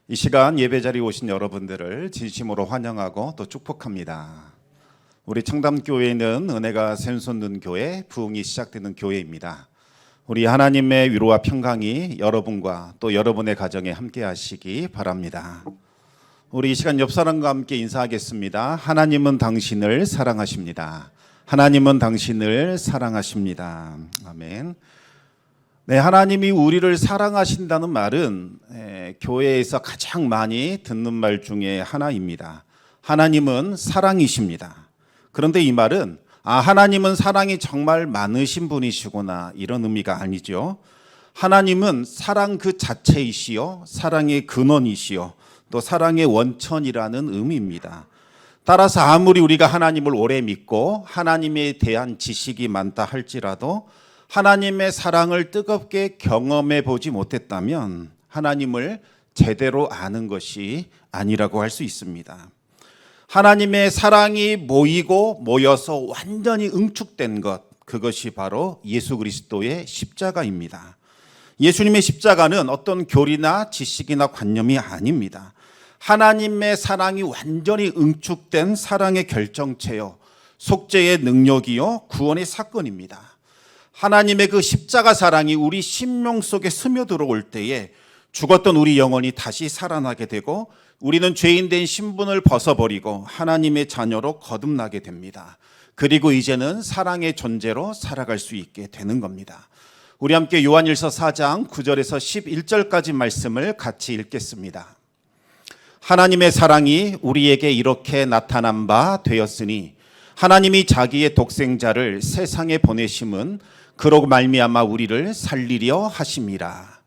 이 시간 예배 자리에 오신 여러분들을 진심으로 환영하고 또 축복합니다. 우리 청담교회는 은혜가 샘솟는 교회, 부흥이 시작되는 교회입니다. 우리 하나님의 위로와 평강이 여러분과 또 여러분의 가정에 함께 하시기 바랍니다. 우리 이 시간 옆 사람과 함께 인사하겠습니다. 하나님은 당신을 사랑하십니다. 하나님은 당신을 사랑하십니다. 아멘. 네, 하나님이 우리를 사랑하신다는 말은 교회에서 가장 많이 듣는 말 중에 하나입니다. 하나님은 사랑이십니다. 그런데 이 말은 하나님은 사랑이 정말 많으신 분이시구나 이런 의미가 아니죠. 하나님은 사랑 그 자체이시요, 사랑의 근원이시요, 또 사랑의 원천이라는 의미입니다. 따라서 아무리 우리가 하나님을 오래 믿고 하나님에 대한 지식이 많다 할지라도 하나님의 사랑을 뜨겁게 경험해 보지 못했다면 하나님을 제대로 아는 것이 아니라고 할 수 있습니다. 하나님의 사랑이 모여서 완전히 응축된 것, 그것이 바로 예수 그리스도의 십자가입니다. 예수님의 십자가는 어떤 교리나 지식이나 관념이 아닙니다. 하나님의 사랑이 완전히 응축된 사랑의 결정체요, 속죄의 능력이요, 구원의 사건입니다. 하나님의 그 십자가 사랑이 우리 심령 속에 스며들어올 때에 죽었던 우리 영혼이 다시 살아나게 되고 우리는 죄인된 신분을 벗어버리고 하나님의 자녀로 거듭나게 됩니다. 그리고 이제는 사랑의 존재로 살아갈 수 있게 되는 겁니다. 우리 함께 요한일서 4장 9절에서 11절까지 말씀을 같이 읽겠습니다. 하나님의 사랑이 우리에게 이렇게 나타난 바 되었으니 하나님이 자기의 독생자를 세상에 보내심은 그로 말미암아 우리를 살리려 하심이라.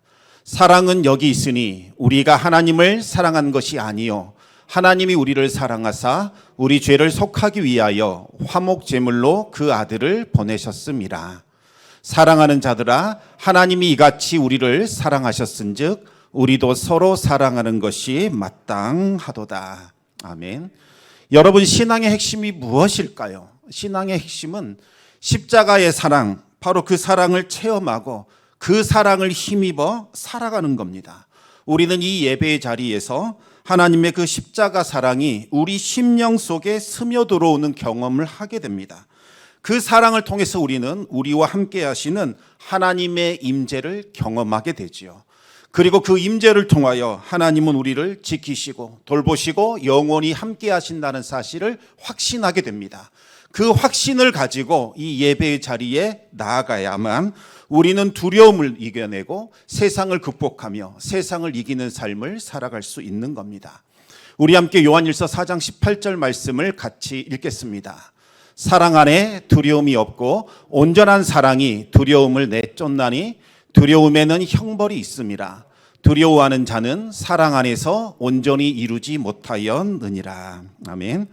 사랑은 여기 있으니 우리가 하나님을 사랑한 것이 아니요 하나님이 우리를 사랑하사 우리 죄를 속하기 위하여 화목 제물로 그 아들을 보내셨음이라. 사랑하는 자들아, 하나님이 이같이 우리를 사랑하셨은즉 우리도 서로 사랑하는 것이 마땅하도다. 아멘. 여러분, 신앙의 핵심이 무엇일까요? 신앙의 핵심은 십자가의 사랑, 바로 그 사랑을 체험하고 그 사랑을 힘입어 살아가는 겁니다. 우리는 이 예배의 자리에서 하나님의 그 십자가 사랑이 우리 심령 속에 스며들어오는 경험을 하게 됩니다. 그 사랑을 통해서 우리는 우리와 함께 하시는 하나님의 임재를 경험하게 되지요. 그리고 그 임재를 통하여 하나님은 우리를 지키시고 돌보시고 영원히 함께 하신다는 사실을 확신하게 됩니다. 그 확신을 가지고 이 예배의 자리에 나아가야만 우리는 두려움을 이겨내고 세상을 극복하며 세상을 이기는 삶을 살아갈 수 있는 겁니다. 우리 함께 요한일서 4장 18절 말씀을 같이 읽겠습니다. 사랑 안에 두려움이 없고 온전한 사랑이 두려움을 내쫓나니 두려움에는 형벌이 있음이라. 두려워하는 자는 사랑 안에서 온전히 이루지 못하였느니라. 아멘.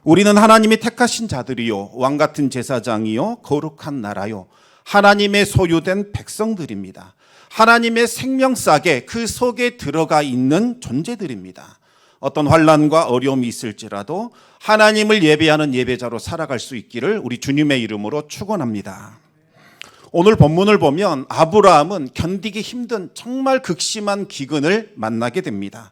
우리는 하나님이 택하신 자들이요 왕같은 제사장이요 거룩한 나라요 하나님의 소유된 백성들입니다. 하나님의 생명싸개 그 속에 들어가 있는 존재들입니다. 어떤 환난과 어려움이 있을지라도 하나님을 예배하는 예배자로 살아갈 수 있기를 우리 주님의 이름으로 축원합니다. 오늘 본문을 보면 아브라함은 견디기 힘든 정말 극심한 기근을 만나게 됩니다.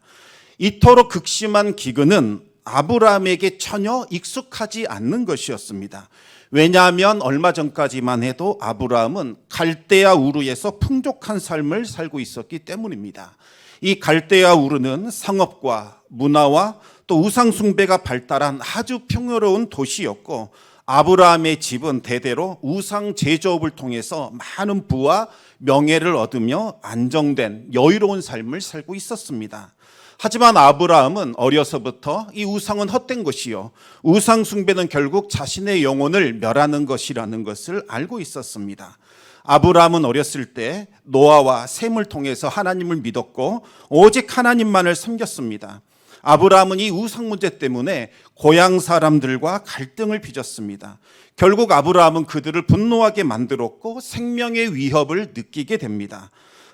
이토록 극심한 기근은 아브라함에게 전혀 익숙하지 않는 것이었습니다. 왜냐하면 얼마 전까지만 해도 아브라함은 갈대아 우르에서 풍족한 삶을 살고 있었기 때문입니다. 이 갈대아 우르는 상업과 문화와 또 우상 숭배가 발달한 아주 평화로운 도시였고 아브라함의 집은 대대로 우상 제조업을 통해서 많은 부와 명예를 얻으며 안정된 여유로운 삶을 살고 있었습니다. 하지만 아브라함은 어려서부터 이 우상은 헛된 것이요 우상 숭배는 결국 자신의 영혼을 멸하는 것이라는 것을 알고 있었습니다. 아브라함은 어렸을 때 노아와 셈을 통해서 하나님을 믿었고 오직 하나님만을 섬겼습니다. 아브라함은 이 우상 문제 때문에 고향 사람들과 갈등을 빚었습니다. 결국 아브라함은 그들을 분노하게 만들었고 생명의 위협을 느끼게 됩니다.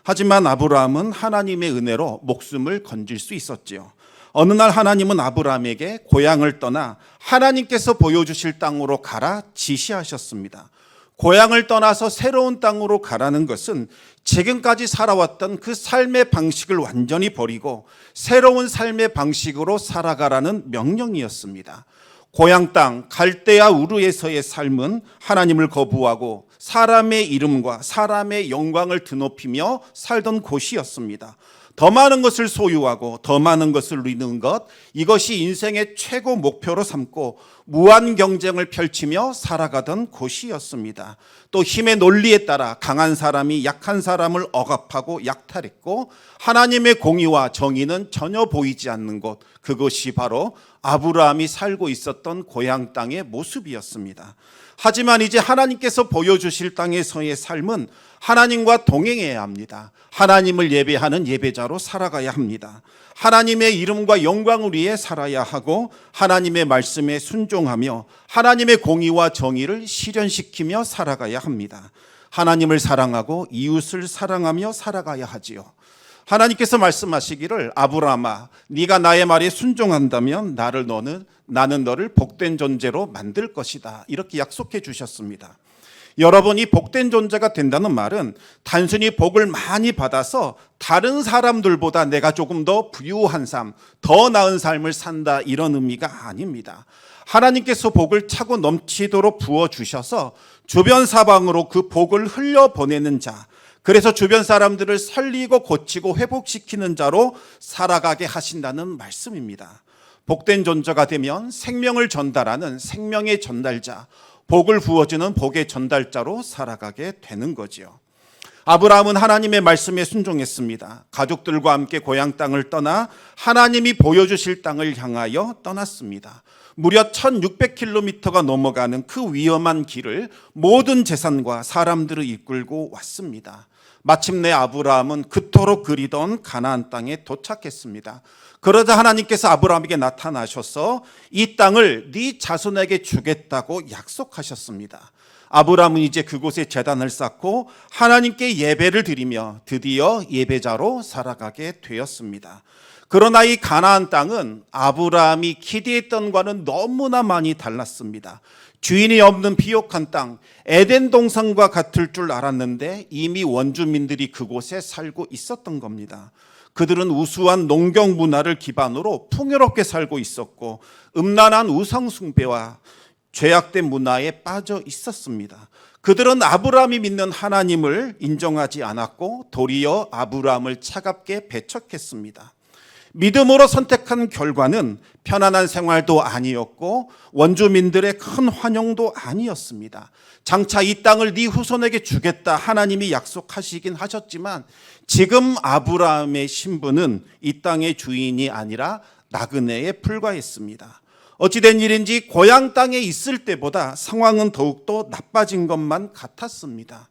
하지만 아브라함은 하나님의 은혜로 목숨을 건질 수 있었지요. 어느 날 하나님은 아브라함에게 고향을 떠나 하나님께서 보여주실 땅으로 가라 지시하셨습니다. 고향을 떠나서 새로운 땅으로 가라는 것은 지금까지 살아왔던 그 삶의 방식을 완전히 버리고 새로운 삶의 방식으로 살아가라는 명령이었습니다. 고향 땅 갈대아 우르에서의 삶은 하나님을 거부하고 사람의 이름과 사람의 영광을 드높이며 살던 곳이었습니다. 더 많은 것을 소유하고 더 많은 것을 누리는 것, 이것이 인생의 최고 목표로 삼고 무한 경쟁을 펼치며 살아가던 곳이었습니다. 또 힘의 논리에 따라 강한 사람이 약한 사람을 억압하고 약탈했고 하나님의 공의와 정의는 전혀 보이지 않는 곳, 그것이 바로 아브라함이 살고 있었던 고향 땅의 모습이었습니다. 하지만 이제 하나님께서 보여주실 땅에서의 삶은 하나님과 동행해야 합니다. 하나님을 예배하는 예배자로 살아가야 합니다. 하나님의 이름과 영광을 위해 살아야 하고 하나님의 말씀에 순종하며 하나님의 공의와 정의를 실현시키며 살아가야 합니다. 하나님을 사랑하고 이웃을 사랑하며 살아가야 하지요. 하나님께서 말씀하시기를 아브라함아 네가 나의 말에 순종한다면 나는 너를 복된 존재로 만들 것이다, 이렇게 약속해 주셨습니다. 여러분이 복된 존재가 된다는 말은 단순히 복을 많이 받아서 다른 사람들보다 내가 조금 더 부유한 삶, 더 나은 삶을 산다, 이런 의미가 아닙니다. 하나님께서 복을 차고 넘치도록 부어주셔서 주변 사방으로 그 복을 흘려보내는 자, 그래서 주변 사람들을 살리고 고치고 회복시키는 자로 살아가게 하신다는 말씀입니다. 복된 존재가 되면 생명을 전달하는 생명의 전달자, 복을 부어주는 복의 전달자로 살아가게 되는 거지요. 아브라함은 하나님의 말씀에 순종했습니다. 가족들과 함께 고향 땅을 떠나 하나님이 보여주실 땅을 향하여 떠났습니다. 무려 1600km가 넘어가는 그 위험한 길을 모든 재산과 사람들을 이끌고 왔습니다. 마침내 아브라함은 그토록 그리던 가나안 땅에 도착했습니다. 그러자 하나님께서 아브라함에게 나타나셔서 이 땅을 네 자손에게 주겠다고 약속하셨습니다. 아브라함은 이제 그곳에 제단을 쌓고 하나님께 예배를 드리며 드디어 예배자로 살아가게 되었습니다. 그러나 이 가나안 땅은 아브라함이 기대했던과는 너무나 많이 달랐습니다. 주인이 없는 비옥한 땅, 에덴 동산과 같을 줄 알았는데 이미 원주민들이 그곳에 살고 있었던 겁니다. 그들은 우수한 농경 문화를 기반으로 풍요롭게 살고 있었고 음란한 우상 숭배와 죄악된 문화에 빠져 있었습니다. 그들은 아브라함이 믿는 하나님을 인정하지 않았고 도리어 아브라함을 차갑게 배척했습니다. 믿음으로 선택한 결과는 편안한 생활도 아니었고 원주민들의 큰 환영도 아니었습니다. 장차 이 땅을 네 후손에게 주겠다 하나님이 약속하시긴 하셨지만 지금 아브라함의 신분은 이 땅의 주인이 아니라 나그네에 불과했습니다. 어찌된 일인지 고향 땅에 있을 때보다 상황은 더욱더 나빠진 것만 같았습니다.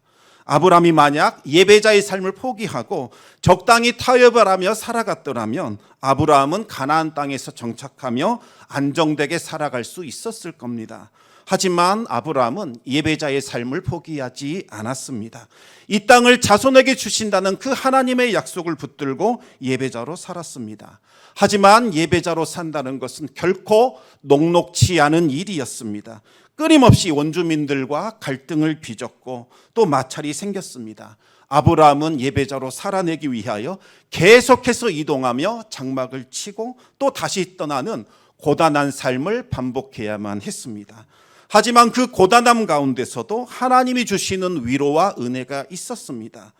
아브라함이 만약 예배자의 삶을 포기하고 적당히 타협을 하며 살아갔더라면 아브라함은 가나안 땅에서 정착하며 안정되게 살아갈 수 있었을 겁니다. 하지만 아브라함은 예배자의 삶을 포기하지 않았습니다. 이 땅을 자손에게 주신다는 그 하나님의 약속을 붙들고 예배자로 살았습니다. 하지만 예배자로 산다는 것은 결코 녹록치 않은 일이었습니다. 끊임없이 원주민들과 갈등을 빚었고 또 마찰이 생겼습니다. 아브라함은 예배자로 살아내기 위하여 계속해서 이동하며 장막을 치고 또 다시 떠나는 고단한 삶을 반복해야만 했습니다. 하지만 그 고단함 가운데서도 하나님이 주시는 위로와 은혜가 있었습니다.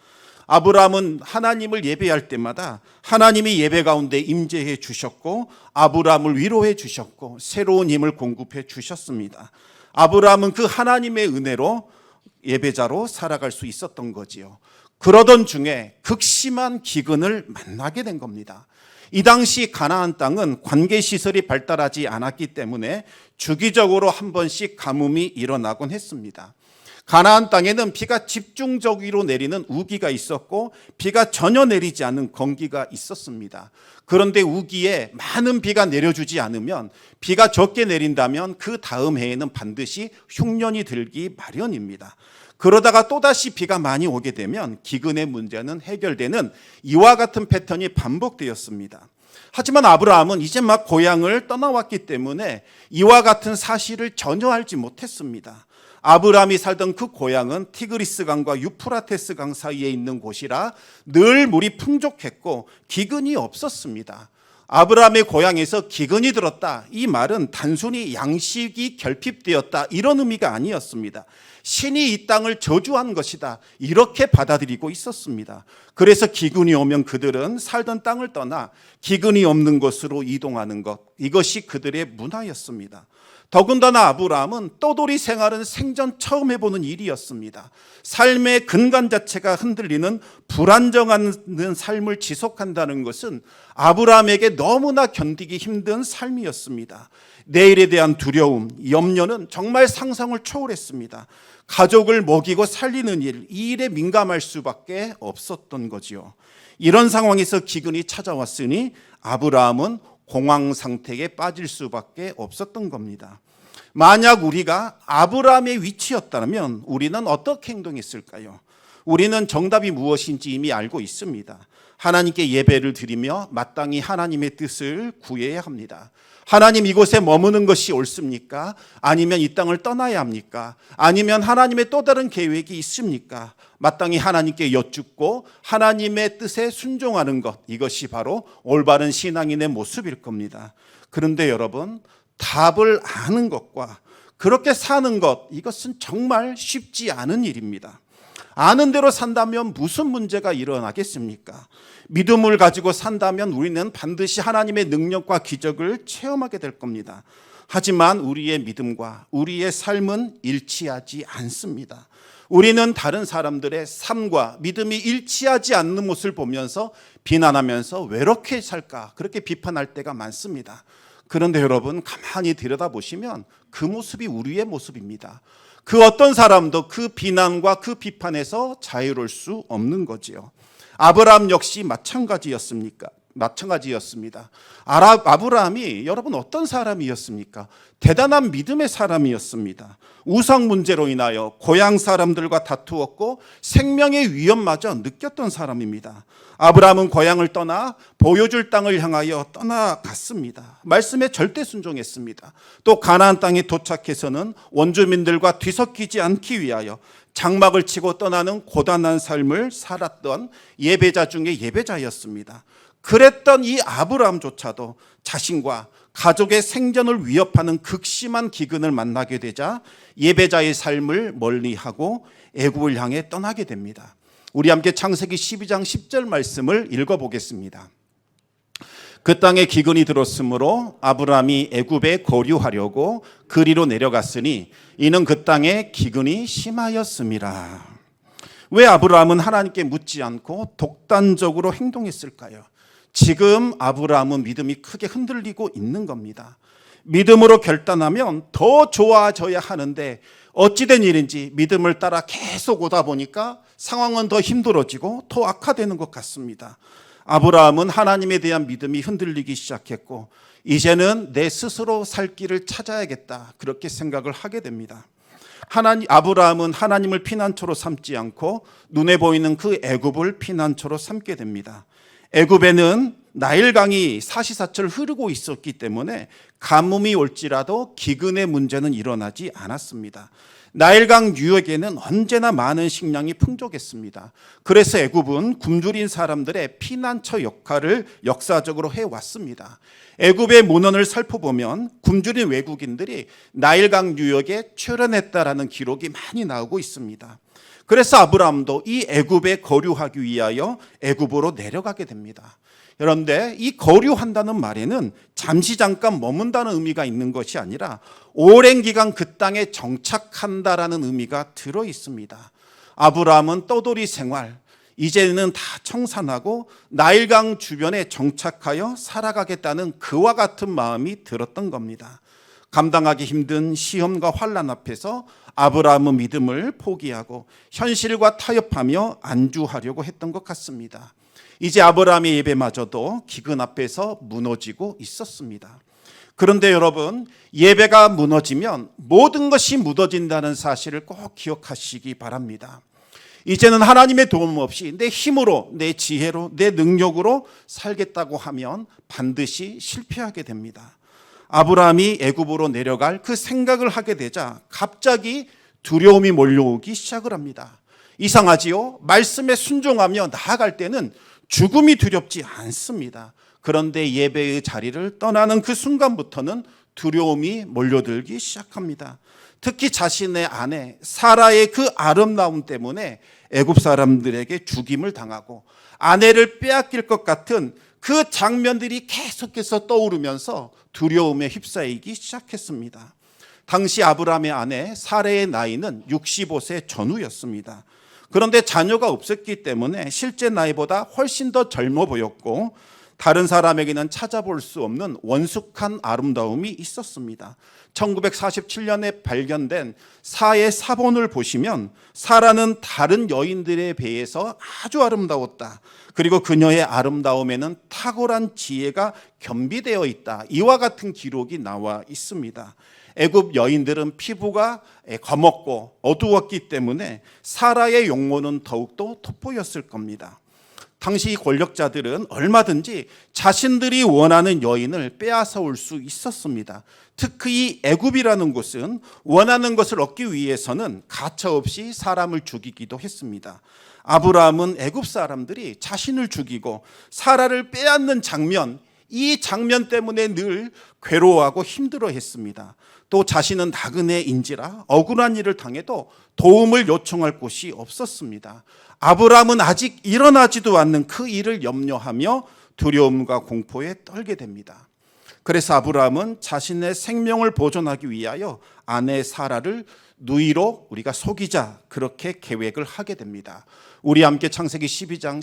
아브라함은 하나님을 예배할 때마다 하나님이 예배 가운데 임재해 주셨고 아브라함을 위로해 주셨고 새로운 힘을 공급해 주셨습니다. 아브라함은 그 하나님의 은혜로 예배자로 살아갈 수 있었던 거지요. 그러던 중에 극심한 기근을 만나게 된 겁니다. 이 당시 가나안 땅은 관계시설이 발달하지 않았기 때문에 주기적으로 한 번씩 가뭄이 일어나곤 했습니다. 가나안 땅에는 비가 집중적으로 내리는 우기가 있었고 비가 전혀 내리지 않은 건기가 있었습니다. 그런데 우기에 많은 비가 내려주지 않으면 비가 적게 내린다면 그 다음 해에는 반드시 흉년이 들기 마련입니다. 그러다가 또다시 비가 많이 오게 되면 기근의 문제는 해결되는 이와 같은 패턴이 반복되었습니다. 하지만 아브라함은 이제 막 고향을 떠나왔기 때문에 이와 같은 사실을 전혀 알지 못했습니다. 아브라함이 살던 그 고향은 티그리스 강과 유프라테스 강 사이에 있는 곳이라 늘 물이 풍족했고 기근이 없었습니다. 아브라함의 고향에서 기근이 들었다, 이 말은 단순히 양식이 결핍되었다 이런 의미가 아니었습니다. 신이 이 땅을 저주한 것이다, 이렇게 받아들이고 있었습니다. 그래서 기근이 오면 그들은 살던 땅을 떠나 기근이 없는 곳으로 이동하는 것, 이것이 그들의 문화였습니다. 더군다나 아브라함은 떠돌이 생활은 생전 처음 해보는 일이었습니다. 삶의 근간 자체가 흔들리는 불안정한 삶을 지속한다는 것은 아브라함에게 너무나 견디기 힘든 삶이었습니다. 내일에 대한 두려움, 염려는 정말 상상을 초월했습니다. 가족을 먹이고 살리는 일, 이 일에 민감할 수밖에 없었던 거지요. 이런 상황에서 기근이 찾아왔으니 아브라함은 공황 상태에 빠질 수밖에 없었던 겁니다. 만약 우리가 아브라함의 위치였다면 우리는 어떻게 행동했을까요? 우리는 정답이 무엇인지 이미 알고 있습니다. 하나님께 예배를 드리며 마땅히 하나님의 뜻을 구해야 합니다. 하나님, 이곳에 머무는 것이 옳습니까? 아니면 이 땅을 떠나야 합니까? 아니면 하나님의 또 다른 계획이 있습니까? 마땅히 하나님께 여쭙고 하나님의 뜻에 순종하는 것, 이것이 바로 올바른 신앙인의 모습일 겁니다. 그런데 여러분, 답을 아는 것과 그렇게 사는 것, 이것은 정말 쉽지 않은 일입니다. 아는 대로 산다면 무슨 문제가 일어나겠습니까? 믿음을 가지고 산다면 우리는 반드시 하나님의 능력과 기적을 체험하게 될 겁니다. 하지만 우리의 믿음과 우리의 삶은 일치하지 않습니다. 우리는 다른 사람들의 삶과 믿음이 일치하지 않는 모습을 보면서 비난하면서 왜 이렇게 살까, 그렇게 비판할 때가 많습니다. 그런데 여러분, 가만히 들여다보시면 그 모습이 우리의 모습입니다. 그 어떤 사람도 그 비난과 그 비판에서 자유로울 수 없는 거지요. 아브라함 역시 마찬가지였습니다. 아브라함이 여러분 어떤 사람이었습니까? 대단한 믿음의 사람이었습니다. 우상 문제로 인하여 고향 사람들과 다투었고 생명의 위험마저 느꼈던 사람입니다. 아브라함은 고향을 떠나 보여줄 땅을 향하여 떠나갔습니다. 말씀에 절대 순종했습니다. 또 가나안 땅에 도착해서는 원주민들과 뒤섞이지 않기 위하여 장막을 치고 떠나는 고단한 삶을 살았던 예배자 중에 예배자였습니다. 그랬던 이 아브라함조차도 자신과 가족의 생존을 위협하는 극심한 기근을 만나게 되자 예배자의 삶을 멀리하고 애굽을 향해 떠나게 됩니다. 우리 함께 창세기 12장 10절 말씀을 읽어보겠습니다. 그 땅에 기근이 들었으므로 아브라함이 애굽에 거류하려고 그리로 내려갔으니 이는 그 땅에 기근이 심하였음이라. 왜 아브라함은 하나님께 묻지 않고 독단적으로 행동했을까요? 지금 아브라함은 믿음이 크게 흔들리고 있는 겁니다. 믿음으로 결단하면 더 좋아져야 하는데 어찌된 일인지 믿음을 따라 계속 오다 보니까 상황은 더 힘들어지고 더 악화되는 것 같습니다. 아브라함은 하나님에 대한 믿음이 흔들리기 시작했고 이제는 내 스스로 살 길을 찾아야겠다, 그렇게 생각을 하게 됩니다. 아브라함은 하나님을 피난처로 삼지 않고 눈에 보이는 그 애굽을 피난처로 삼게 됩니다. 애굽에는 나일강이 사시사철 흐르고 있었기 때문에 가뭄이 올지라도 기근의 문제는 일어나지 않았습니다. 나일강 유역에는 언제나 많은 식량이 풍족했습니다. 그래서 애굽은 굶주린 사람들의 피난처 역할을 역사적으로 해왔습니다. 애굽의 문헌을 살펴보면 굶주린 외국인들이 나일강 유역에 출현했다라는 기록이 많이 나오고 있습니다. 그래서 아브라함도 이 애굽에 거류하기 위하여 애굽으로 내려가게 됩니다. 그런데 이 거류한다는 말에는 잠시 잠깐 머문다는 의미가 있는 것이 아니라 오랜 기간 그 땅에 정착한다라는 의미가 들어 있습니다. 아브라함은 떠돌이 생활, 이제는 다 청산하고 나일강 주변에 정착하여 살아가겠다는 그와 같은 마음이 들었던 겁니다. 감당하기 힘든 시험과 환난 앞에서 아브라함은 믿음을 포기하고 현실과 타협하며 안주하려고 했던 것 같습니다. 이제 아브라함의 예배마저도 기근 앞에서 무너지고 있었습니다. 그런데 여러분, 예배가 무너지면 모든 것이 무너진다는 사실을 꼭 기억하시기 바랍니다. 이제는 하나님의 도움 없이 내 힘으로, 내 지혜로, 내 능력으로 살겠다고 하면 반드시 실패하게 됩니다. 아브라함이 애굽으로 내려갈 그 생각을 하게 되자 갑자기 두려움이 몰려오기 시작을 합니다. 이상하지요? 말씀에 순종하며 나아갈 때는 죽음이 두렵지 않습니다. 그런데 예배의 자리를 떠나는 그 순간부터는 두려움이 몰려들기 시작합니다. 특히 자신의 아내 사라의 그 아름다움 때문에 애굽 사람들에게 죽임을 당하고 아내를 빼앗길 것 같은 그 장면들이 계속해서 떠오르면서 두려움에 휩싸이기 시작했습니다. 당시 아브라함의 아내 사라의 나이는 65세 전후였습니다. 그런데 자녀가 없었기 때문에 실제 나이보다 훨씬 더 젊어 보였고 다른 사람에게는 찾아볼 수 없는 원숙한 아름다움이 있었습니다. 1947년에 발견된 사의 사본을 보시면 사라는 다른 여인들에 비해서 아주 아름다웠다. 그리고 그녀의 아름다움에는 탁월한 지혜가 겸비되어 있다. 이와 같은 기록이 나와 있습니다. 애굽 여인들은 피부가 검었고 어두웠기 때문에 사라의 용모는 더욱더 돋보였을 겁니다. 당시 권력자들은 얼마든지 자신들이 원하는 여인을 빼앗아 올 수 있었습니다. 특히 애굽이라는 곳은 원하는 것을 얻기 위해서는 가차없이 사람을 죽이기도 했습니다. 아브라함은 애굽 사람들이 자신을 죽이고 사라를 빼앗는 장면, 이 장면 때문에 늘 괴로워하고 힘들어했습니다. 또 자신은 나그네인지라 억울한 일을 당해도 도움을 요청할 곳이 없었습니다. 아브라함은 아직 일어나지도 않는 그 일을 염려하며 두려움과 공포에 떨게 됩니다. 그래서 아브라함은 자신의 생명을 보존하기 위하여 아내 사라를 누이로 우리가 속이자, 그렇게 계획을 하게 됩니다. 우리 함께 창세기 12장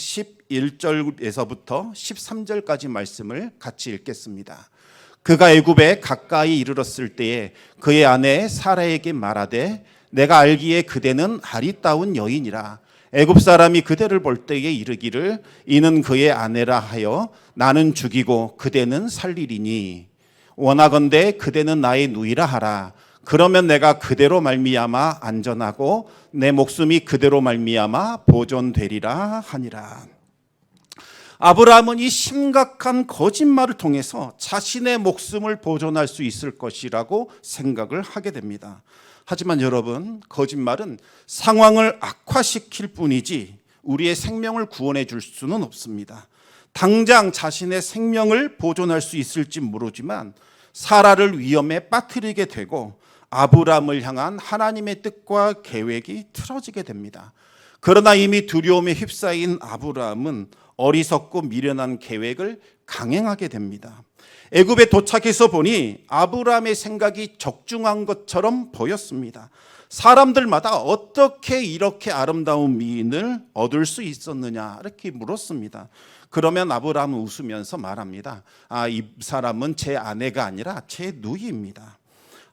11절에서부터 13절까지 말씀을 같이 읽겠습니다. 그가 애굽에 가까이 이르렀을 때에 그의 아내 사라에게 말하되 내가 알기에 그대는 아리따운 여인이라. 애굽 사람이 그대를 볼 때에 이르기를 이는 그의 아내라 하여 나는 죽이고 그대는 살리리니 원하건대 그대는 나의 누이라 하라. 그러면 내가 그대로 말미암아 안전하고 내 목숨이 그대로 말미암아 보존되리라 하니라. 아브라함은 이 심각한 거짓말을 통해서 자신의 목숨을 보존할 수 있을 것이라고 생각을 하게 됩니다. 하지만 여러분, 거짓말은 상황을 악화시킬 뿐이지 우리의 생명을 구원해 줄 수는 없습니다. 당장 자신의 생명을 보존할 수 있을지 모르지만 사라를 위험에 빠뜨리게 되고 아브라함을 향한 하나님의 뜻과 계획이 틀어지게 됩니다. 그러나 이미 두려움에 휩싸인 아브라함은 어리석고 미련한 계획을 강행하게 됩니다. 애굽에 도착해서 보니 아브라함의 생각이 적중한 것처럼 보였습니다. 사람들마다 어떻게 이렇게 아름다운 미인을 얻을 수 있었느냐 이렇게 물었습니다. 그러면 아브라함은 웃으면서 말합니다. 이 사람은 제 아내가 아니라 제 누이입니다.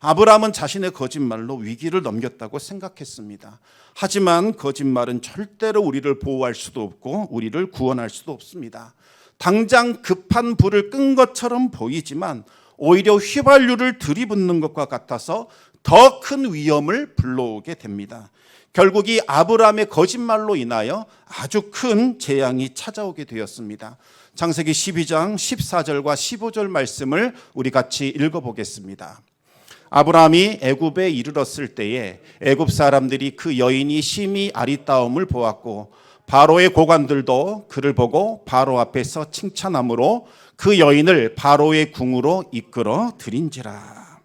아브라함은 자신의 거짓말로 위기를 넘겼다고 생각했습니다. 하지만 거짓말은 절대로 우리를 보호할 수도 없고 우리를 구원할 수도 없습니다. 당장 급한 불을 끈 것처럼 보이지만 오히려 휘발유를 들이붓는 것과 같아서 더 큰 위험을 불러오게 됩니다. 결국 이 아브라함의 거짓말로 인하여 아주 큰 재앙이 찾아오게 되었습니다. 창세기 12장 14절과 15절 말씀을 우리 같이 읽어보겠습니다. 아브라함이 애굽에 이르렀을 때에 애굽 사람들이 그 여인이 심히 아리따움을 보았고 바로의 고관들도 그를 보고 바로 앞에서 칭찬함으로 그 여인을 바로의 궁으로 이끌어 들인지라.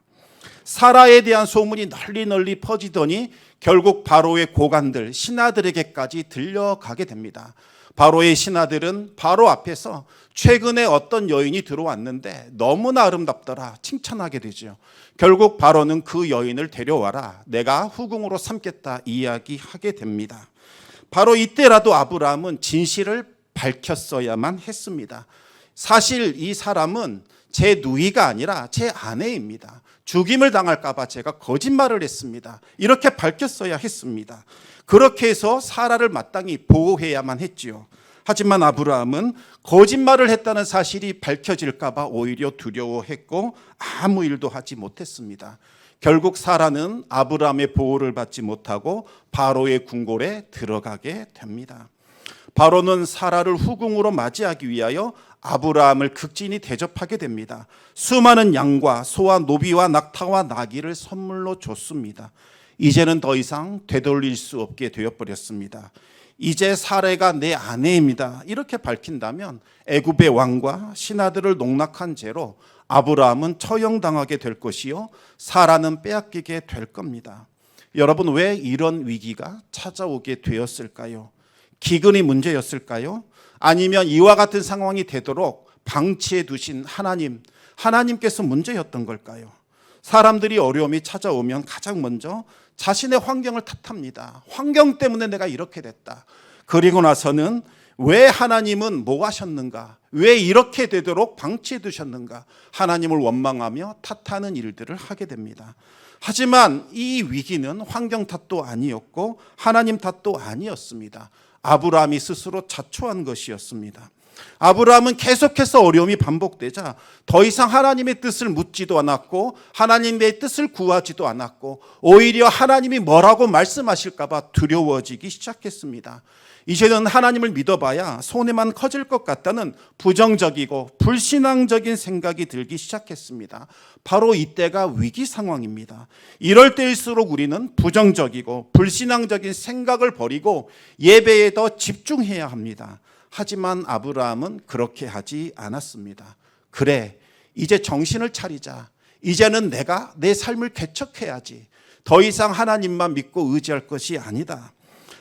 사라에 대한 소문이 널리 퍼지더니 결국 바로의 고관들, 신하들에게까지 들려가게 됩니다. 바로의 신하들은 바로 앞에서 최근에 어떤 여인이 들어왔는데 너무나 아름답더라 칭찬하게 되죠. 결국 바로는 그 여인을 데려와라, 내가 후궁으로 삼겠다 이야기하게 됩니다. 바로 이때라도 아브라함은 진실을 밝혔어야만 했습니다. 사실 이 사람은 제 누이가 아니라 제 아내입니다. 죽임을 당할까 봐 제가 거짓말을 했습니다. 이렇게 밝혔어야 했습니다. 그렇게 해서 사라를 마땅히 보호해야만 했지요. 하지만 아브라함은 거짓말을 했다는 사실이 밝혀질까 봐 오히려 두려워했고 아무 일도 하지 못했습니다. 결국 사라는 아브라함의 보호를 받지 못하고 바로의 궁궐에 들어가게 됩니다. 바로는 사라를 후궁으로 맞이하기 위하여 아브라함을 극진히 대접하게 됩니다. 수많은 양과 소와 노비와 낙타와 나귀를 선물로 줬습니다. 이제는 더 이상 되돌릴 수 없게 되어버렸습니다. 이제 사레가 내 아내입니다. 이렇게 밝힌다면 애굽의 왕과 신하들을 농락한 죄로 아브라함은 처형당하게 될 것이요 사라는 빼앗기게 될 겁니다. 여러분, 왜 이런 위기가 찾아오게 되었을까요? 기근이 문제였을까요? 아니면 이와 같은 상황이 되도록 방치해 두신 하나님께서 문제였던 걸까요? 사람들이 어려움이 찾아오면 가장 먼저 자신의 환경을 탓합니다. 환경 때문에 내가 이렇게 됐다. 그리고 나서는 왜 하나님은 뭐 하셨는가? 왜 이렇게 되도록 방치해 두셨는가? 하나님을 원망하며 탓하는 일들을 하게 됩니다. 하지만 이 위기는 환경 탓도 아니었고 하나님 탓도 아니었습니다. 아브라함이 스스로 자초한 것이었습니다. 아브라함은 계속해서 어려움이 반복되자 더 이상 하나님의 뜻을 묻지도 않았고 하나님의 뜻을 구하지도 않았고 오히려 하나님이 뭐라고 말씀하실까 봐 두려워지기 시작했습니다. 이제는 하나님을 믿어봐야 손해만 커질 것 같다는 부정적이고 불신앙적인 생각이 들기 시작했습니다. 바로 이때가 위기 상황입니다. 이럴 때일수록 우리는 부정적이고 불신앙적인 생각을 버리고 예배에 더 집중해야 합니다. 하지만 아브라함은 그렇게 하지 않았습니다. 그래, 이제 정신을 차리자. 이제는 내가 내 삶을 개척해야지. 더 이상 하나님만 믿고 의지할 것이 아니다.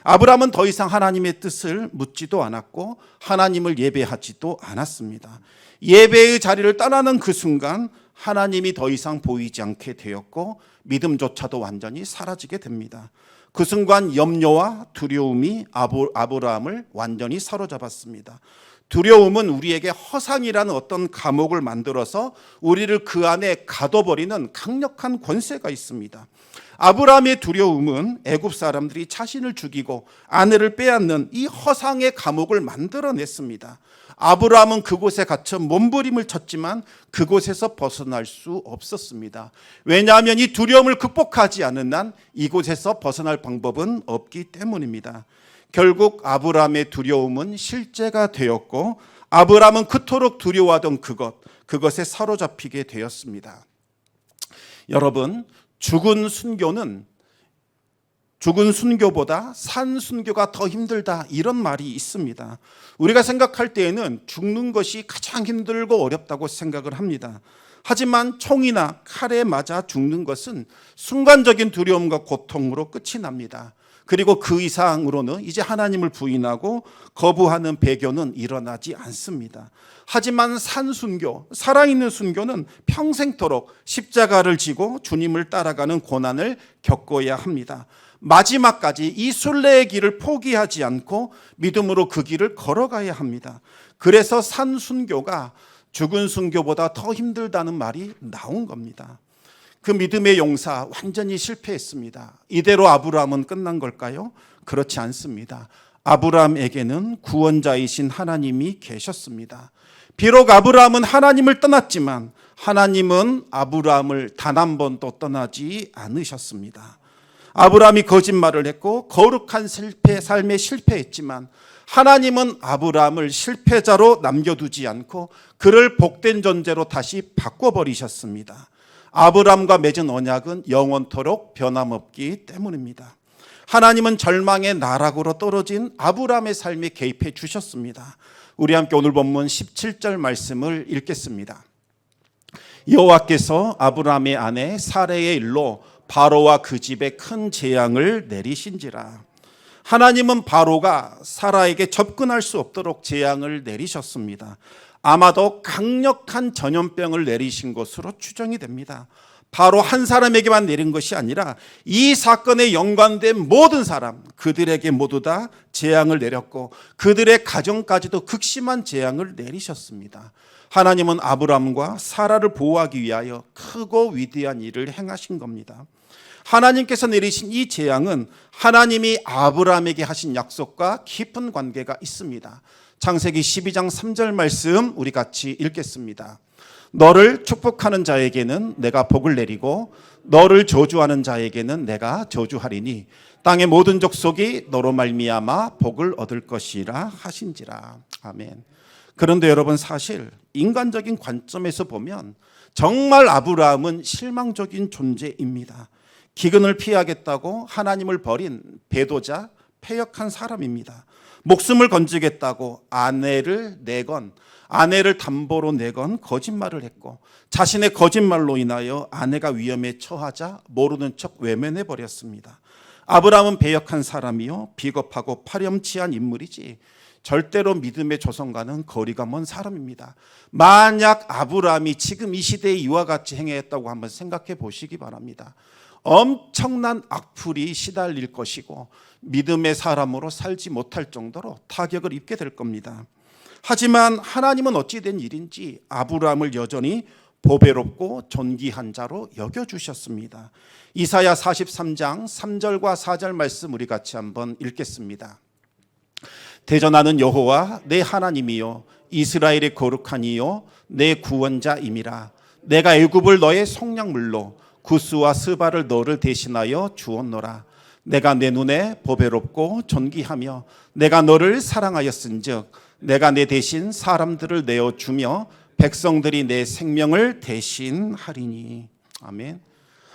아브라함은 더 이상 하나님의 뜻을 묻지도 않았고 하나님을 예배하지도 않았습니다. 예배의 자리를 떠나는 그 순간 하나님이 더 이상 보이지 않게 되었고 믿음조차도 완전히 사라지게 됩니다. 그 순간 염려와 두려움이 아브라함을 완전히 사로잡았습니다. 두려움은 우리에게 허상이라는 어떤 감옥을 만들어서 우리를 그 안에 가둬버리는 강력한 권세가 있습니다. 아브라함의 두려움은 애굽 사람들이 자신을 죽이고 아내를 빼앗는 이 허상의 감옥을 만들어냈습니다. 아브라함은 그곳에 갇혀 몸부림을 쳤지만 그곳에서 벗어날 수 없었습니다. 왜냐하면 이 두려움을 극복하지 않은 한 이곳에서 벗어날 방법은 없기 때문입니다. 결국 아브라함의 두려움은 실제가 되었고 아브라함은 그토록 두려워하던 그것에 사로잡히게 되었습니다. 여러분, 죽은 순교보다 산 순교가 더 힘들다, 이런 말이 있습니다. 우리가 생각할 때에는 죽는 것이 가장 힘들고 어렵다고 생각을 합니다. 하지만 총이나 칼에 맞아 죽는 것은 순간적인 두려움과 고통으로 끝이 납니다. 그리고 그 이상으로는 이제 하나님을 부인하고 거부하는 배교는 일어나지 않습니다. 하지만 산순교, 살아있는 순교는 평생토록 십자가를 지고 주님을 따라가는 고난을 겪어야 합니다. 마지막까지 이 순례의 길을 포기하지 않고 믿음으로 그 길을 걸어가야 합니다. 그래서 산순교가 죽은 순교보다 더 힘들다는 말이 나온 겁니다. 그 믿음의 용사 완전히 실패했습니다. 이대로 아브라함은 끝난 걸까요? 그렇지 않습니다. 아브라함에게는 구원자이신 하나님이 계셨습니다. 비록 아브라함은 하나님을 떠났지만 하나님은 아브라함을 단 한 번도 떠나지 않으셨습니다. 아브라함이 거짓말을 했고 거룩한 삶에 실패했지만 하나님은 아브라함을 실패자로 남겨두지 않고 그를 복된 존재로 다시 바꿔버리셨습니다. 아브라함과 맺은 언약은 영원토록 변함없기 때문입니다. 하나님은 절망의 나락으로 떨어진 아브라함의 삶에 개입해 주셨습니다. 우리 함께 오늘 본문 17절 말씀을 읽겠습니다. 여호와께서 아브라함의 아내 사레의 일로 바로와 그 집에 큰 재앙을 내리신지라. 하나님은 바로가 사라에게 접근할 수 없도록 재앙을 내리셨습니다. 아마도 강력한 전염병을 내리신 것으로 추정이 됩니다. 바로 한 사람에게만 내린 것이 아니라 이 사건에 연관된 모든 사람, 그들에게 모두 다 재앙을 내렸고 그들의 가정까지도 극심한 재앙을 내리셨습니다. 하나님은 아브라함과 사라를 보호하기 위하여 크고 위대한 일을 행하신 겁니다. 하나님께서 내리신 이 재앙은 하나님이 아브라함에게 하신 약속과 깊은 관계가 있습니다. 창세기 12장 3절 말씀 우리 같이 읽겠습니다. 너를 축복하는 자에게는 내가 복을 내리고 너를 저주하는 자에게는 내가 저주하리니 땅의 모든 족속이 너로 말미암아 복을 얻을 것이라 하신지라. 아멘. 그런데 여러분, 사실 인간적인 관점에서 보면 정말 아브라함은 실망적인 존재입니다. 기근을 피하겠다고 하나님을 버린 배도자, 패역한 사람입니다. 목숨을 건지겠다고 아내를 담보로 내건 거짓말을 했고, 자신의 거짓말로 인하여 아내가 위험에 처하자 모르는 척 외면해 버렸습니다. 아브라함은 배역한 사람이요, 비겁하고 파렴치한 인물이지 절대로 믿음의 조성과는 거리가 먼 사람입니다. 만약 아브라함이 지금 이 시대에 이와 같이 행했다고 한번 생각해 보시기 바랍니다. 엄청난 악플이 시달릴 것이고 믿음의 사람으로 살지 못할 정도로 타격을 입게 될 겁니다. 하지만 하나님은 어찌 된 일인지 아브라함을 여전히 보배롭고 존귀한 자로 여겨주셨습니다. 이사야 43장 3절과 4절 말씀 우리 같이 한번 읽겠습니다. 대전하는 여호와 내 하나님이요 이스라엘의 거룩한 이요 내 구원자임이라. 내가 애굽을 너의 속량물로 구스와 스바를 너를 대신하여 주었노라. 내가 내 눈에 보배롭고 존귀하며 내가 너를 사랑하였은즉 내가 내 대신 사람들을 내어주며 백성들이 내 생명을 대신하리니. 아멘.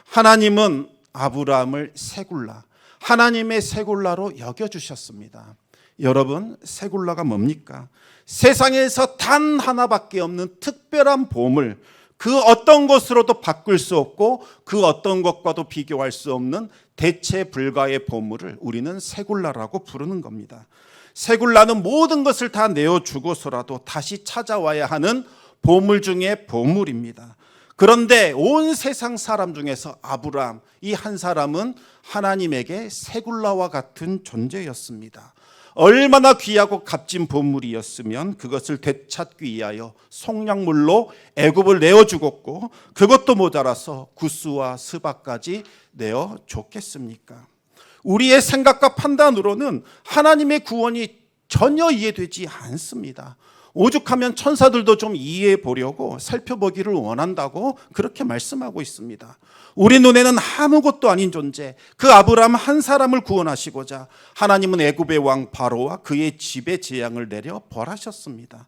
하나님은 아브라함을 세굴라, 하나님의 세굴라로 여겨주셨습니다. 여러분, 세굴라가 뭡니까? 세상에서 단 하나밖에 없는 특별한 보물, 그 어떤 것으로도 바꿀 수 없고 그 어떤 것과도 비교할 수 없는 대체 불가의 보물을 우리는 세굴라라고 부르는 겁니다. 세굴라는 모든 것을 다 내어주고서라도 다시 찾아와야 하는 보물 중에 보물입니다. 그런데 온 세상 사람 중에서 아브라함, 이 한 사람은 하나님에게 세굴라와 같은 존재였습니다. 얼마나 귀하고 값진 보물이었으면 그것을 되찾기 위하여 속량물로 애굽을 내어주었고 그것도 모자라서 구스와 스바까지 내어줬겠습니까? 우리의 생각과 판단으로는 하나님의 구원이 전혀 이해되지 않습니다. 오죽하면 천사들도 좀 이해해 보려고 살펴보기를 원한다고 그렇게 말씀하고 있습니다. 우리 눈에는 아무것도 아닌 존재, 그 아브라함 한 사람을 구원하시고자 하나님은 애굽의 왕 바로와 그의 집에 재앙을 내려 벌하셨습니다.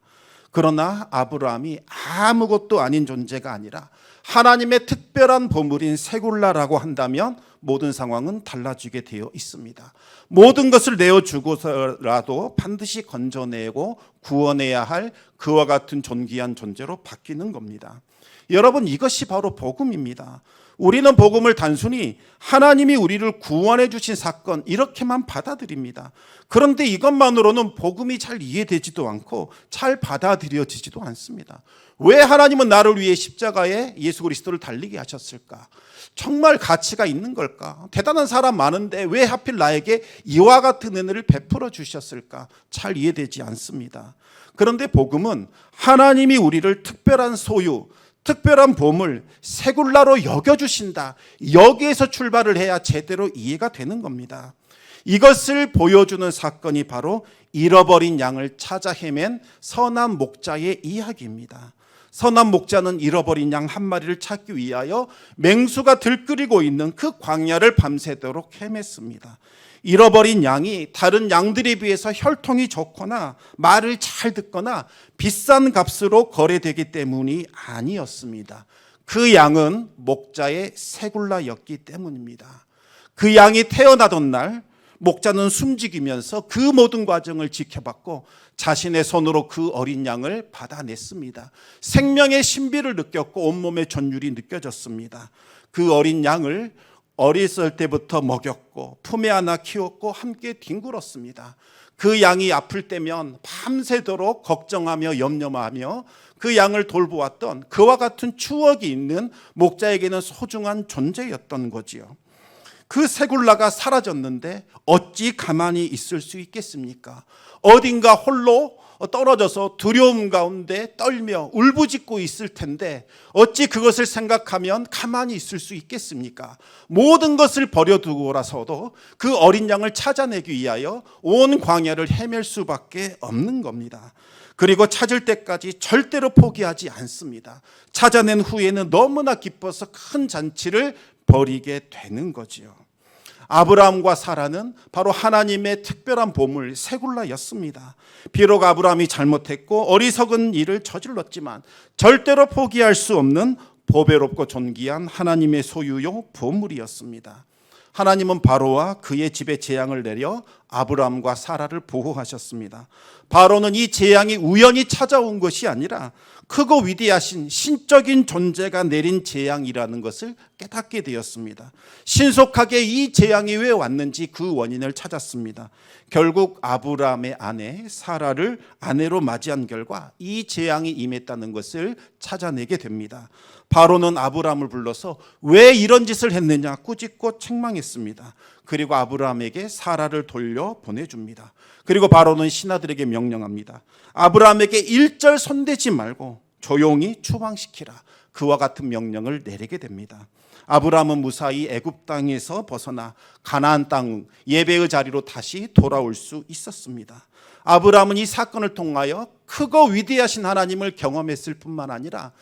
그러나 아브라함이 아무것도 아닌 존재가 아니라 하나님의 특별한 보물인 세굴라라고 한다면 모든 상황은 달라지게 되어 있습니다. 모든 것을 내어주고서라도 반드시 건져내고 구원해야 할 그와 같은 존귀한 존재로 바뀌는 겁니다. 여러분, 이것이 바로 복음입니다. 우리는 복음을 단순히 하나님이 우리를 구원해 주신 사건 이렇게만 받아들입니다. 그런데 이것만으로는 복음이 잘 이해되지도 않고 잘 받아들여지지도 않습니다. 왜 하나님은 나를 위해 십자가에 예수 그리스도를 달리게 하셨을까? 정말 가치가 있는 걸까? 대단한 사람 많은데 왜 하필 나에게 이와 같은 은혜를 베풀어 주셨을까? 잘 이해되지 않습니다. 그런데 복음은 하나님이 우리를 특별한 소유, 특별한 보물, 세굴라로 여겨주신다. 여기에서 출발을 해야 제대로 이해가 되는 겁니다. 이것을 보여주는 사건이 바로 잃어버린 양을 찾아 헤맨 선한 목자의 이야기입니다. 선한 목자는 잃어버린 양 한 마리를 찾기 위하여 맹수가 들끓이고 있는 그 광야를 밤새도록 헤맸습니다. 잃어버린 양이 다른 양들에 비해서 혈통이 좋거나 말을 잘 듣거나 비싼 값으로 거래되기 때문이 아니었습니다. 그 양은 목자의 세굴라였기 때문입니다. 그 양이 태어나던 날 목자는 숨지기면서 그 모든 과정을 지켜봤고 자신의 손으로 그 어린 양을 받아냈습니다. 생명의 신비를 느꼈고 온몸의 전율이 느껴졌습니다. 그 어린 양을 어렸을 때부터 먹였고 품에 안아 키웠고 함께 뒹굴었습니다. 그 양이 아플 때면 밤새도록 걱정하며 염려하며 그 양을 돌보았던 그와 같은 추억이 있는 목자에게는 소중한 존재였던 거지요. 그 세굴라가 사라졌는데 어찌 가만히 있을 수 있겠습니까? 어딘가 홀로 떨어져서 두려움 가운데 떨며 울부짖고 있을 텐데 어찌 그것을 생각하면 가만히 있을 수 있겠습니까? 모든 것을 버려두고라서도 그 어린 양을 찾아내기 위하여 온 광야를 헤맬 수밖에 없는 겁니다. 그리고 찾을 때까지 절대로 포기하지 않습니다. 찾아낸 후에는 너무나 기뻐서 큰 잔치를 벌이게 되는 거지요. 아브라함과 사라는 바로 하나님의 특별한 보물 세굴라였습니다. 비록 아브라함이 잘못했고 어리석은 일을 저질렀지만 절대로 포기할 수 없는 보배롭고 존귀한 하나님의 소유요 보물이었습니다. 하나님은 바로와 그의 집에 재앙을 내려 아브라함과 사라를 보호하셨습니다. 바로는 이 재앙이 우연히 찾아온 것이 아니라 크고 위대하신 신적인 존재가 내린 재앙이라는 것을 깨닫게 되었습니다. 신속하게 이 재앙이 왜 왔는지 그 원인을 찾았습니다. 결국 아브라함의 아내 사라를 아내로 맞이한 결과 이 재앙이 임했다는 것을 찾아내게 됩니다. 바로는 아브라함을 불러서 왜 이런 짓을 했느냐 꾸짖고 책망했습니다. 그리고 아브라함에게 사라를 돌려 보내줍니다. 그리고 바로는 신하들에게 명령합니다. 아브라함에게 일절 손대지 말고 조용히 추방시키라. 그와 같은 명령을 내리게 됩니다. 아브라함은 무사히 애굽 땅에서 벗어나 가나안 땅 예배의 자리로 다시 돌아올 수 있었습니다. 아브라함은 이 사건을 통하여 크고 위대하신 하나님을 경험했을 뿐만 아니라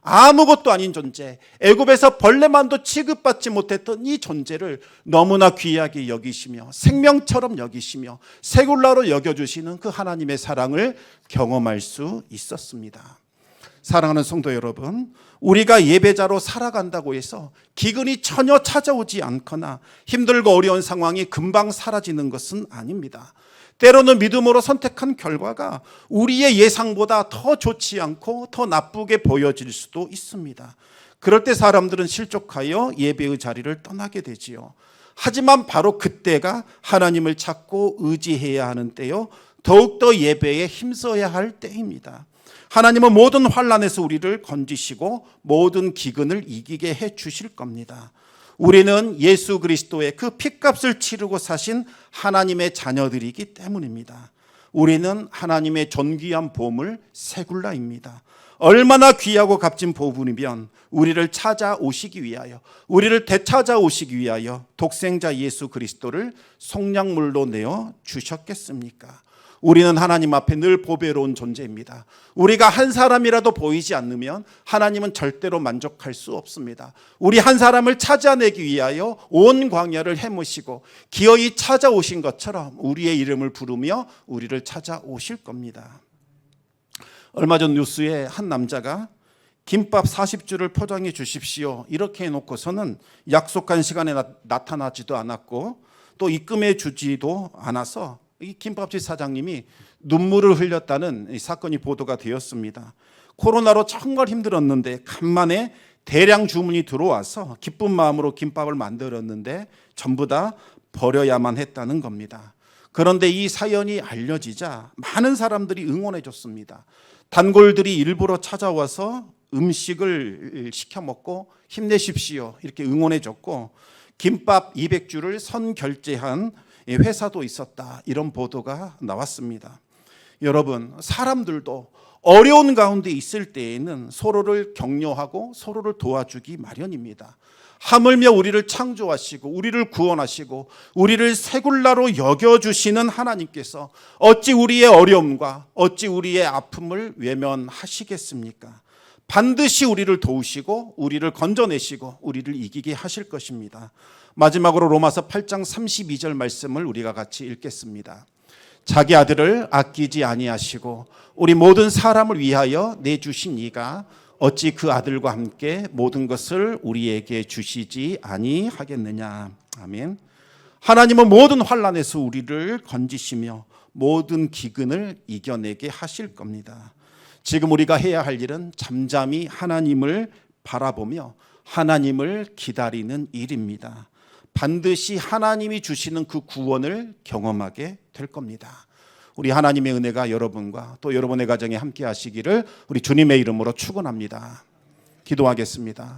아무것도 아닌 존재, 애굽에서 벌레만도 취급받지 못했던 이 존재를 너무나 귀하게 여기시며 생명처럼 여기시며 세굴라로 여겨주시는 그 하나님의 사랑을 경험할 수 있었습니다. 사랑하는 성도 여러분, 우리가 예배자로 살아간다고 해서 기근이 전혀 찾아오지 않거나 힘들고 어려운 상황이 금방 사라지는 것은 아닙니다. 때로는 믿음으로 선택한 결과가 우리의 예상보다 더 좋지 않고 더 나쁘게 보여질 수도 있습니다. 그럴 때 사람들은 실족하여 예배의 자리를 떠나게 되지요. 하지만 바로 그때가 하나님을 찾고 의지해야 하는 때요, 더욱더 예배에 힘써야 할 때입니다. 하나님은 모든 환난에서 우리를 건지시고 모든 기근을 이기게 해 주실 겁니다. 우리는 예수 그리스도의 그 핏값을 치르고 사신 하나님의 자녀들이기 때문입니다. 우리는 하나님의 존귀한 보물 세굴라입니다. 얼마나 귀하고 값진 보물이면 우리를 찾아오시기 위하여, 우리를 되찾아오시기 위하여 독생자 예수 그리스도를 속량물로 내어 주셨겠습니까? 우리는 하나님 앞에 늘 보배로운 존재입니다. 우리가 한 사람이라도 보이지 않으면 하나님은 절대로 만족할 수 없습니다. 우리 한 사람을 찾아내기 위하여 온 광야를 헤매시고 기어이 찾아오신 것처럼 우리의 이름을 부르며 우리를 찾아오실 겁니다. 얼마 전 뉴스에 한 남자가 김밥 40줄을 포장해 주십시오 이렇게 해놓고서는 약속한 시간에 나타나지도 않았고 또 입금해 주지도 않아서 이 김밥집 사장님이 눈물을 흘렸다는 사건이 보도가 되었습니다. 코로나로 정말 힘들었는데 간만에 대량 주문이 들어와서 기쁜 마음으로 김밥을 만들었는데 전부 다 버려야만 했다는 겁니다. 그런데 이 사연이 알려지자 많은 사람들이 응원해 줬습니다. 단골들이 일부러 찾아와서 음식을 시켜 먹고 힘내십시오 이렇게 응원해 줬고, 김밥 200줄을 선결제한 회사도 있었다, 이런 보도가 나왔습니다. 여러분, 사람들도 어려운 가운데 있을 때에는 서로를 격려하고 서로를 도와주기 마련입니다. 하물며 우리를 창조하시고 우리를 구원하시고 우리를 세굴라로 여겨주시는 하나님께서 어찌 우리의 어려움과 어찌 우리의 아픔을 외면하시겠습니까? 반드시 우리를 도우시고 우리를 건져내시고 우리를 이기게 하실 것입니다. 마지막으로 로마서 8장 32절 말씀을 우리가 같이 읽겠습니다. 자기 아들을 아끼지 아니하시고 우리 모든 사람을 위하여 내주신 이가 어찌 그 아들과 함께 모든 것을 우리에게 주시지 아니하겠느냐. 아멘. 하나님은 모든 환난에서 우리를 건지시며 모든 기근을 이겨내게 하실 겁니다. 지금 우리가 해야 할 일은 잠잠히 하나님을 바라보며 하나님을 기다리는 일입니다. 반드시 하나님이 주시는 그 구원을 경험하게 될 겁니다. 우리 하나님의 은혜가 여러분과 또 여러분의 가정에 함께 하시기를 우리 주님의 이름으로 축원합니다. 기도하겠습니다.